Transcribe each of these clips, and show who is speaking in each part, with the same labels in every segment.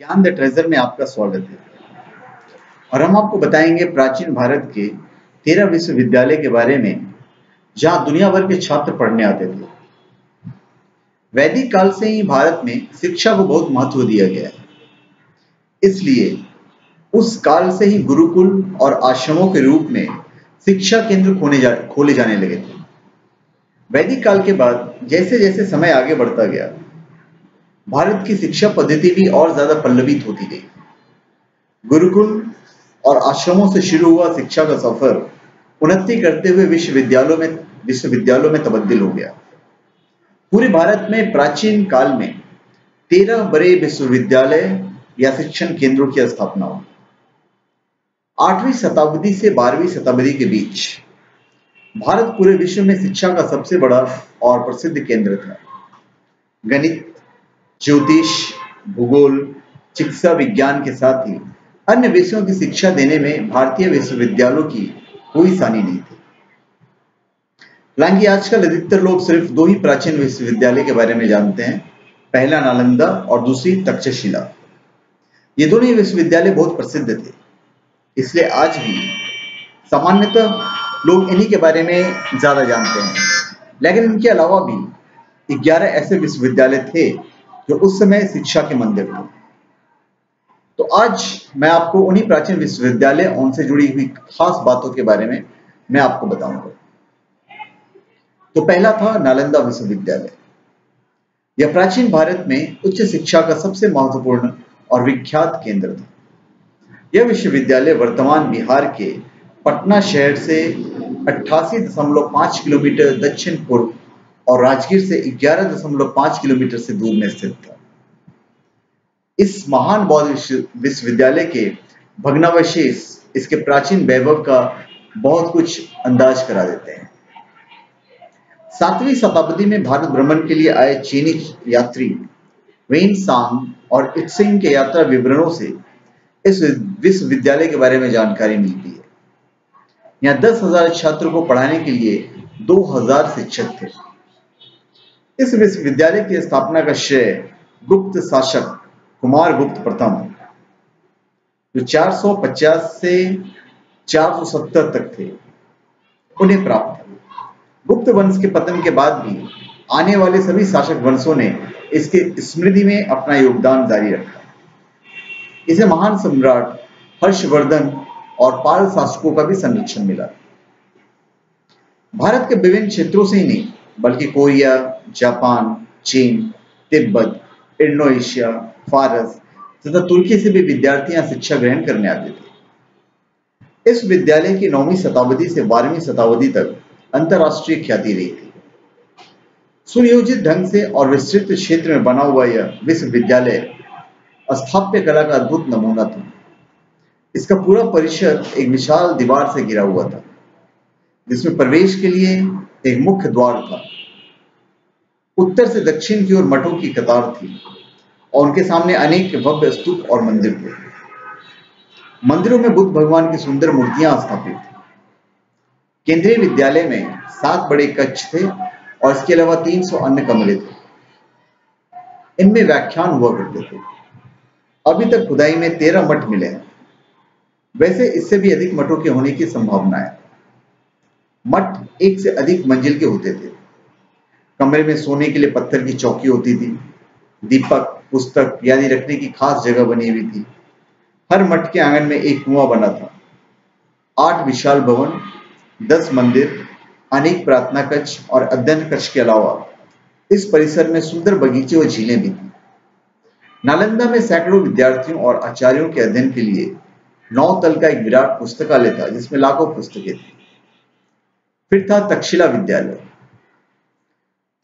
Speaker 1: ज्ञान the treasure में आपका स्वागत है। और हम आपको बताएंगे प्राचीन भारत के 13 विश्वविद्यालय के बारे में जहां दुनिया भर के छात्र पढ़ने आते थे। वैदिक काल से ही भारत में शिक्षा को बहुत महत्व दिया गया है, इसलिए उस काल से ही गुरुकुल और आश्रमों के रूप में शिक्षा केंद्र खोले जाने लगे थे। वैदिक काल के बाद जैसे जैसे समय आगे बढ़ता गया, भारत की शिक्षा पद्धति भी और ज्यादा पल्लवित होती गई। गुरुकुल और आश्रमों से शुरू हुआ शिक्षा का सफर उन्नति करते हुए विश्वविद्यालयों में तब्दील हो गया। पूरे भारत में प्राचीन काल में 13 बड़े विश्वविद्यालय या शिक्षण केंद्रों की स्थापना हुई। 8वीं शताब्दी से 12वीं शताब्दी के बीच भारत पूरे विश्व में शिक्षा का सबसे बड़ा और प्रसिद्ध केंद्र था। गणित, ज्योतिष, भूगोल, चिकित्सा विज्ञान के साथ ही अन्य विषयों की शिक्षा देने में भारतीय विश्वविद्यालयों की कोई सानी नहीं थी। हालांकि आजकल अधिकतर लोग सिर्फ 2 ही प्राचीन विश्वविद्यालय के बारे में जानते हैं, पहला नालंदा और दूसरी तक्षशिला। ये दोनों ही विश्वविद्यालय बहुत प्रसिद्ध थे, इसलिए आज भी सामान्यतः लोग इन्हीं के बारे में ज्यादा जानते हैं। लेकिन इनके अलावा भी 11 ऐसे विश्वविद्यालय थे जो उस समय शिक्षा के मंदिर थे। तो आज मैं आपको उन्हीं प्राचीन विश्वविद्यालय और उनसे जुड़ी हुई खास बातों के बारे में मैं आपको बताऊंगा। तो पहला था नालंदा विश्वविद्यालय। यह प्राचीन भारत में उच्च शिक्षा का सबसे महत्वपूर्ण और विख्यात केंद्र था। यह विश्वविद्यालय वर्तमान बिहार के पटना शहर से 88.5 किलोमीटर दक्षिण पूर्व और राजगीर से 11.5 किलोमीटर से दूर में स्थित था। इस महान बौद्ध विश्वविद्यालय के भग्नावशेष इसके प्राचीन वैभव का बहुत कुछ अंदाज करा देते हैं। 7वीं शताब्दी में भारत भ्रमण के लिए आए चीनी यात्री वेन सांग और इत्सिंग के यात्रा विवरणों से इस विश्वविद्यालय के बारे में जानकारी मिलती है। यहाँ 10,000 छात्रों को पढ़ाने के लिए 2,000 शिक्षक थे। इस विश्वविद्यालय की स्थापना का श्रेय गुप्त शासक कुमार गुप्त प्रथम, जो 450 से 470 तक थे, उन्हें प्राप्त था। गुप्त वंश के पतन के बाद भी आने वाले सभी शासक वंशों ने इसके स्मृति में अपना योगदान जारी रखा। इसे महान सम्राट हर्षवर्धन और पाल शासकों का भी संरक्षण मिला। भारत के विभिन्न क्षेत्रों से ही नहीं, बल्कि कोरिया, जापान, चीन, तिब्बत, इंडोनेशिया, फारस तथा तुर्की से भी विद्यार्थी यहाँ शिक्षा ग्रहण करने आते थे। इस विद्यालय की 9वीं शताब्दी से 12वीं शताब्दी तक अंतरराष्ट्रीय ख्याति रही थी। सुनियोजित ढंग से और विस्तृत क्षेत्र में बना हुआ यह विश्वविद्यालय स्थापत्य कला का अद्भुत नमूना था। इसका पूरा परिसर एक विशाल दीवार से घिरा हुआ था, जिसमें प्रवेश के लिए एक मुख्य द्वार था। उत्तर से दक्षिण की ओर मठों की कतार थी और उनके सामने अनेक भव्य स्तूप और मंदिर थे। मंदिरों में बुद्ध भगवान की सुंदर मूर्तियां स्थापित थी। केंद्रीय विद्यालय में 7 बड़े कक्ष थे और इसके अलावा 300 अन्य कमरे थे। इनमें व्याख्यान हुआ करते थे। अभी तक खुदाई में 13 मठ मिले हैं। वैसे इससे भी अधिक मठों के होने की संभावना है। मठ 1 से अधिक मंजिल के होते थे। कमरे में सोने के लिए पत्थर की चौकी होती थी। दीपक, पुस्तक आदि रखने की खास जगह बनी हुई थी। हर मठ के आंगन में एक कुआं बना था। 8 विशाल भवन, 10 मंदिर, अनेक प्रार्थना कक्ष और अध्ययन कक्ष के अलावा इस परिसर में सुंदर बगीचे और झीलें भी थी। नालंदा में सैकड़ों विद्यार्थियों और आचार्यों के अध्ययन के लिए 9 तल का एक विराट पुस्तकालय था, जिसमें लाखों पुस्तकें थी। फिर था तक्षशिला विद्यालय।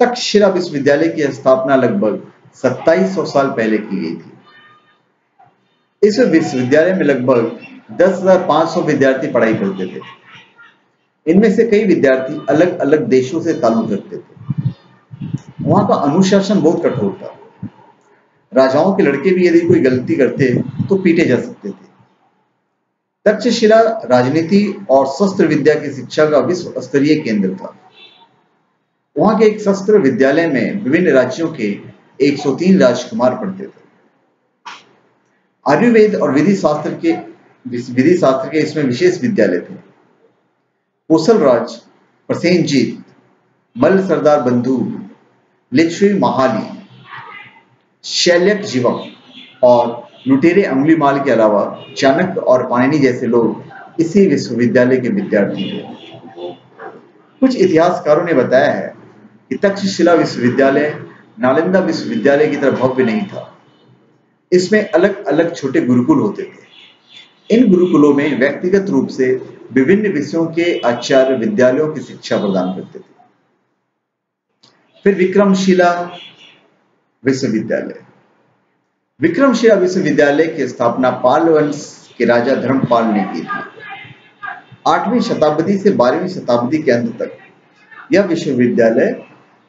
Speaker 1: तक्षशिला विश्वविद्यालय की स्थापना लगभग 2700 साल पहले की गई थी। इस विश्वविद्यालय में लगभग 10,500 विद्यार्थी पढ़ाई करते थे। इनमें से कई विद्यार्थी अलग अलग देशों से ताल्लुक रखते थे। वहां का अनुशासन बहुत कठोर था। राजाओं के लड़के भी यदि कोई गलती करते तो पीटे जा सकते थे। तक्षशिला राजनीति और शस्त्र विद्या की शिक्षा का विश्व स्तरीय केंद्र था। वहां के एक शस्त्र विद्यालय में विभिन्न राज्यों के 103 राजकुमार पढ़ते थे। आयुर्वेद और विधि शास्त्र के इसमें विशेष विद्यालय थे। कोसल राज, प्रसेनजीत, मल्ल सरदार बंधु, लिच्छवी महाली, शैल्यक जीवम और लुटेरे अंगुलीमाल के अलावा चाणक्य और पाणिनि जैसे लोग इसी विश्वविद्यालय के विद्यार्थी थे। कुछ इतिहासकारों ने बताया है कि तक्षशिला विश्वविद्यालय नालंदा विश्वविद्यालय की तरह भव्य नहीं था। इसमें अलग अलग छोटे गुरुकुल होते थे। इन गुरुकुलों में व्यक्तिगत रूप से विभिन्न विषयों के आचार्य विद्यालयों की शिक्षा प्रदान करते थे। फिर विक्रमशिला विश्वविद्यालय। विक्रमशिला विश्वविद्यालय की स्थापना पाल वंश के राजा धर्मपाल ने की थी। 8वीं शताब्दी से 12वीं शताब्दी के अंत तक यह विश्वविद्यालय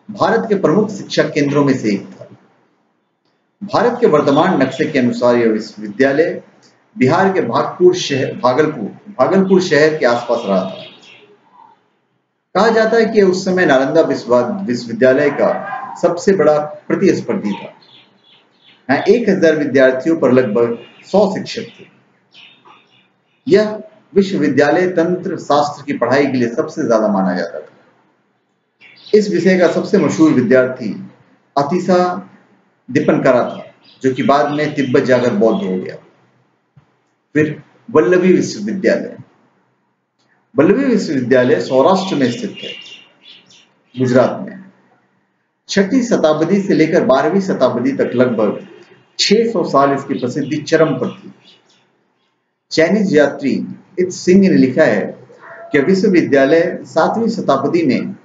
Speaker 1: भारत के प्रमुख शिक्षा केंद्रों में से एक था। भारत के वर्तमान नक्शे के अनुसार यह विश्वविद्यालय बिहार के भागलपुर शहर के आसपास रहा था। कहा जाता है कि उस समय नालंदा विश्वविद्यालय का सबसे बड़ा प्रतिस्पर्धी था। यहाँ 1000 विद्यार्थियों पर लगभग 100 शिक्षक थे। यह विश्वविद्यालय तंत्र शास्त्र की पढ़ाई के लिए सबसे ज्यादा माना जाता था। इस विषय का सबसे मशहूर विद्यार्थी अतिसा दीपनकरा था, जो कि बाद में तिब्बत जाकर बौद्ध हो गया। फिर वल्लभी विश्वविद्यालय। वल्लभी विश्वविद्यालय सौराष्ट्र में स्थित है, गुजरात में। 6वीं शताब्दी से लेकर 12वीं शताब्दी तक लगभग 600 साल इसकी प्रसिद्धि चरम पर थी। चाइनीज यात्री इत सिंह ने लिखा है कि विश्वविद्यालय 7वीं शताब्दी में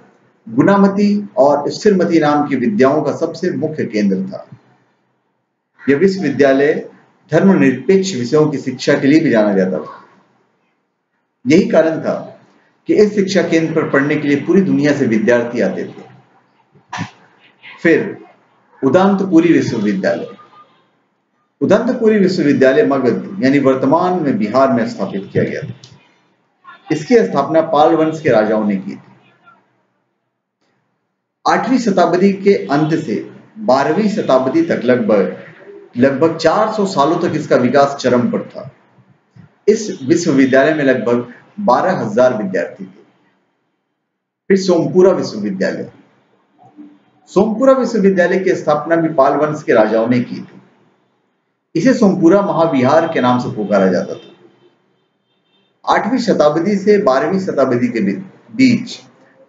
Speaker 1: गुणामती और स्थिरमती नाम की विद्याओं का सबसे मुख्य केंद्र था। यह विश्वविद्यालय धर्मनिरपेक्ष विषयों की शिक्षा के लिए भी जाना जाता था। यही कारण था कि इस शिक्षा केंद्र पर पढ़ने के लिए पूरी दुनिया से विद्यार्थी आते थे। फिर उदांतपुरी विश्वविद्यालय। उदांतपुरी विश्वविद्यालय मगध यानी वर्तमान में बिहार में स्थापित किया गया था। इसकी स्थापना पाल वंश के राजाओं ने की थी। 8वीं शताब्दी के अंत से 12वीं शताब्दी तक लगभग 400 सालों तक इसका विकास चरम पर था। इस विश्वविद्यालय में लगभग 12,000 विद्यार्थी थे। फिर सोमपुरा विश्वविद्यालय। सोमपुरा विश्वविद्यालय की स्थापना भी पाल वंश के राजाओं ने की थी। इसे सोमपुरा महाविहार के नाम से पुकारा जाता था। 8वीं शताब्दी से 12वीं शताब्दी के बीच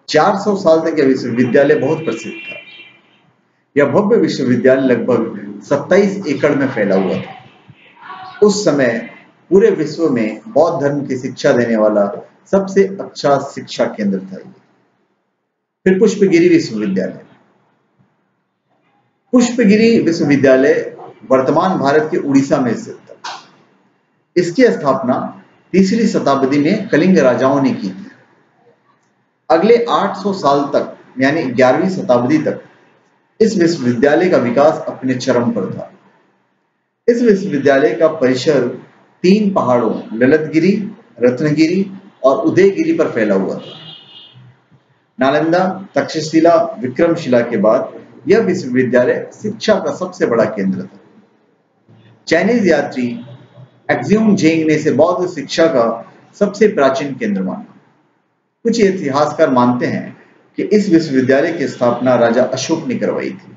Speaker 1: 400 साल तक यह विश्वविद्यालय बहुत प्रसिद्ध था। यह भव्य विश्वविद्यालय लगभग 27 एकड़ में फैला हुआ था। उस समय पूरे विश्व में बौद्ध धर्म की शिक्षा देने वाला सबसे अच्छा शिक्षा केंद्र था। फिर पुष्पगिरी विश्वविद्यालय। पुष्पगिरी विश्वविद्यालय वर्तमान भारत के उड़ीसा में स्थित था। इसकी स्थापना 3री शताब्दी में कलिंग राजाओं ने की थी। अगले 800 साल तक यानी 11वीं शताब्दी तक इस विश्वविद्यालय का विकास अपने चरम पर था। इस विश्वविद्यालय का परिसर 3 पहाड़ों ललितगिरी, रत्नगिरी और उदयगिरी पर फैला हुआ था। नालंदा, तक्षशिला, विक्रमशिला के बाद यह विश्वविद्यालय शिक्षा का सबसे बड़ा केंद्र था। चाइनीज यात्री एक्जियोंग जेंग ने इसे बौद्ध शिक्षा का सबसे प्राचीन केंद्र माना। कुछ इतिहासकार मानते हैं कि इस विश्वविद्यालय की स्थापना राजा अशोक ने करवाई थी।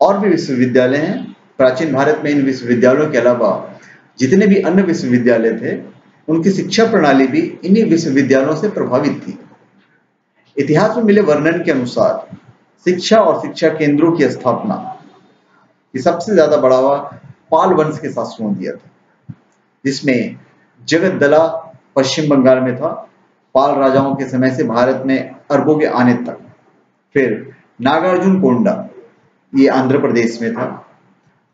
Speaker 1: और भी विश्वविद्यालय हैं। प्राचीन भारत में इन विश्वविद्यालयों के अलावा जितने भी अन्य विश्वविद्यालय थे, उनकी शिक्षा प्रणाली भी इन्हीं विश्वविद्यालयों से प्रभावित थी। इतिहास में मिले वर्णन के अनुसार शिक्षा और शिक्षा केंद्रों की स्थापना की सबसे ज्यादा बढ़ावा पाल वंश के शासकों ने दिया था, जिसमें जगद्दला पश्चिम बंगाल में था, पाल राजाओं के समय से भारत में अरबों के आने तक। फिर नागार्जुन कोंडा ये आंध्र प्रदेश में था।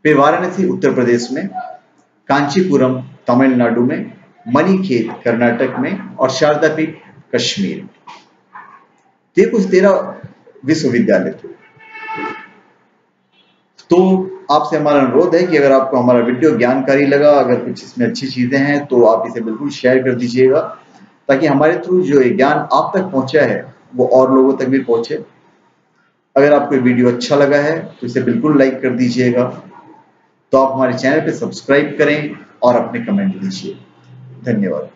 Speaker 1: फिर वाराणसी उत्तर प्रदेश में, कांचीपुरम तमिलनाडु में, मणिखेत कर्नाटक में और शारदापीठ कश्मीर में। ये कुछ 13 विश्वविद्यालय थे। तो आपसे हमारा अनुरोध है कि अगर आपको हमारा वीडियो ज्ञानकारी लगा, अगर कुछ इसमें अच्छी चीजें हैं, तो आप इसे बिल्कुल शेयर कर दीजिएगा, ताकि हमारे थ्रू जो ज्ञान आप तक पहुंचा है वो और लोगों तक भी पहुंचे। अगर आपको वीडियो अच्छा लगा है तो इसे बिल्कुल लाइक कर दीजिएगा। तो आप हमारे चैनल पे सब्सक्राइब करें और अपने कमेंट दीजिए। धन्यवाद।